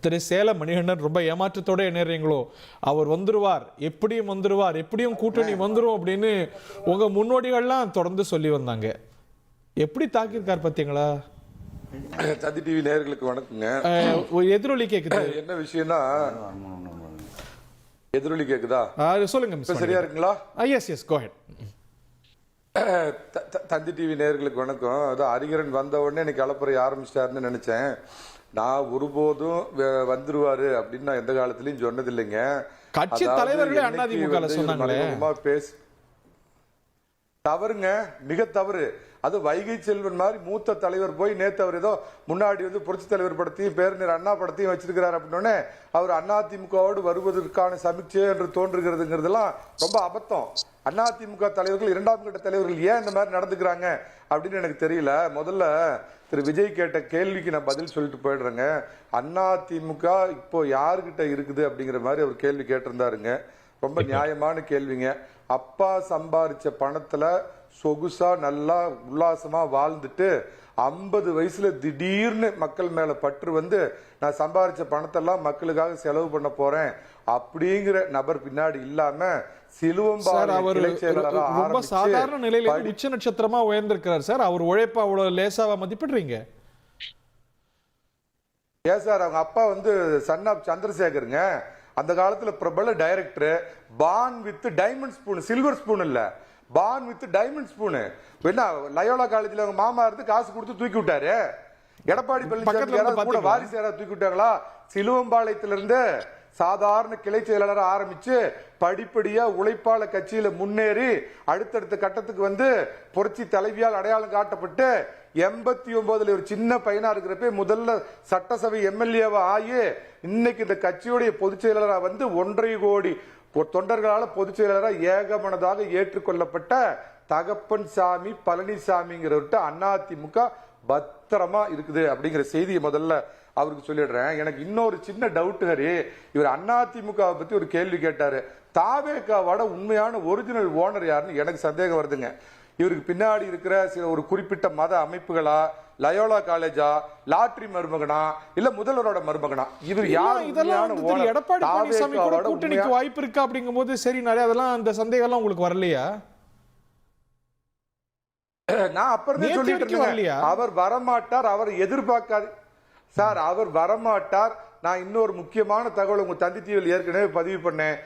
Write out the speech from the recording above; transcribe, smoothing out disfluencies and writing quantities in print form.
திரு சேலம் மணிகண்டன் ரொம்ப ஏமாற்றத்தோட எண்ணுறீங்களோ? அவர் வந்துருவார், எப்படியும் வந்துருவார், எப்படியும் கூட்டணி வந்துரும் அப்படின்னு உங்க முன்னோடிகள்லாம் தொடர்ந்து சொல்லி வந்தாங்க. எப்படி தாக்கியிருக்கார் பாத்தீங்களா? தந்தி டிவி நேயர்களுக்கு வணக்கங்க. எதிரொலி கேக்குது. என்ன விஷயம்னா, எதிரொலி கேக்குதா? சொல்லுங்க. சரியா இருக்குங்களா? எஸ் கோ ஹெட். தந்தி டிவி நேயர்களுக்கு வணக்கம். அதான் ஹரிகரன் வந்த உடனே எனக்கு கலப்புரை ஆரம்பிச்சிட்டாருன்னு நினைச்சேன். நான் ஒருபோதும் வந்துருவாரு அப்படின்னு நான் எந்த காலத்திலயும் சொன்னது இல்லைங்க. கட்சி தலைவர்களே அதிமுக சொன்னாங்களே. தவறுங்க, மிக தவறு. அது வைகை செல்வன் மாதிரி மூத்த தலைவர் போய் நேத்து அவர் ஏதோ முன்னாடி புரட்சி தலைவர் படத்தையும் பேரறிஞர் அண்ணா படத்தையும் வச்சிருக்கிறார் அப்படின்னே அவர் அதிமுகவோடு வருவதற்கான சமீட்சை என்று தோன்றுகிறதுங்கிறதுலாம் ரொம்ப அபத்தம். அதிமுக தலைவர்கள், இரண்டாம் கட்ட தலைவர்கள் ஏன் இந்த மாதிரி நடந்துக்கிறாங்க அப்படின்னு எனக்கு தெரியல. முதல்ல திரு விஜய் கேட்ட கேள்விக்கு நான் பதில் சொல்லிட்டு போயிடுறேங்க. அதிமுக இப்போ யாருக்கிட்ட இருக்குது அப்படிங்கிற மாதிரி அவர் கேள்வி கேட்டிருந்தாருங்க. ரொம்ப நியாயமான கேள்விங்க. அப்பா சம்பாரிச்ச பணத்துல சொகுசா நல்லா உல்லாசமா வாழ்ந்துட்டு 50 வயசுல திடீர்னு மக்கள் மேல பற்று வந்து நான் சம்பாரிச்ச பணத்தெல்லாம் மக்களுக்காக செலவு பண்ண போறேன் அப்படிங்கிற நபர் பின்னாடி இல்லாம ரொம்ப சாதாரண நிலையில உச்ச நட்சத்திரமா உயர்ந்திருக்கிறார் சார். அவர் உழைப்பா அவ்வளவு லேசாவா மதிப்பிடுறீங்க? ஏன் சார், அவங்க அப்பா சன் ஆஃப் சந்திரசேகருங்க. அந்த காலத்துல பிரபல director. Porn with diamond spoon, silver spoon இல்ல, பான் வித் டைமண்ட் ஸ்பூனு. என்ன லயோலா காலேஜ்ல அவங்க மாமா இருந்து காசு கொடுத்து தூக்கி விட்டாரு. எடப்பாடி பழனிசாமி கூட வாரிசு யாராவது தூக்கி விட்டாங்களா? சிலுவம்பாளையத்திலிருந்து சாதாரண கிளை செயலாளர் ஆரம்பிச்சு படிப்படியா உழைப்பாள கட்சியில முன்னேறி அடுத்தடுத்த கட்டத்துக்கு புரட்சி தலைவியால் அடையாளம் காட்டப்பட்டு 89 ஒரு சின்ன பையனா இருக்கிறப்ப முதல்ல சட்டசபை எம்எல்ஏவா ஆகி இன்னைக்கு இந்த கட்சியுடைய பொதுச் செயலாளரா 1.5 கோடி தொண்டர்களால பொதுச் செயலாளராக ஏகமனதாக ஏற்றுக்கொள்ளப்பட்ட தகப்பன் சாமி பழனிசாமிங்கிறவர்கிட்ட அதிமுக பத்திரமா இருக்குது அப்படிங்கிற செய்தியை முதல்ல அவருக்கு சொல்லிடுறேன். எனக்கு இன்னொரு சின்ன டவுட் ஹரி. இவர் அதிமுக பத்தி ஒரு கேள்வி கேட்டாரு. தாவேகாவோட உண்மையான ஒரிஜினல் ஓனர் யாருன்னு எனக்கு சந்தேகம் வருதுங்க. இவருக்கு பின்னாடி இருக்கிற சில ஒரு குறிப்பிட்ட மத அமைப்புகளா, லயோலா காலேஜா, லாட்ரி மருமகனா, இல்ல முதல்வரோட மருமகனா? இவர் யார்? எடப்பாடி பழனிசாமி கூட கூட்டணிக்கு வாய்ப்பு இருக்கா அப்படிங்கும் போது சரி, நிறைய அதெல்லாம் அந்த சந்தேகம் எல்லாம் உங்களுக்கு வரலையா? நான் அப்புறமே சொல்லிட்டு இருக்கேன், அவர் வரமாட்டார், அவர் எதிர்பார்க்காது சார், அவர் வரமாட்டார். நான் இன்னொரு முக்கியமான தகவல் உங்க தந்தி டிவியில் ஏற்கனவே பதிவு பண்ணேன்.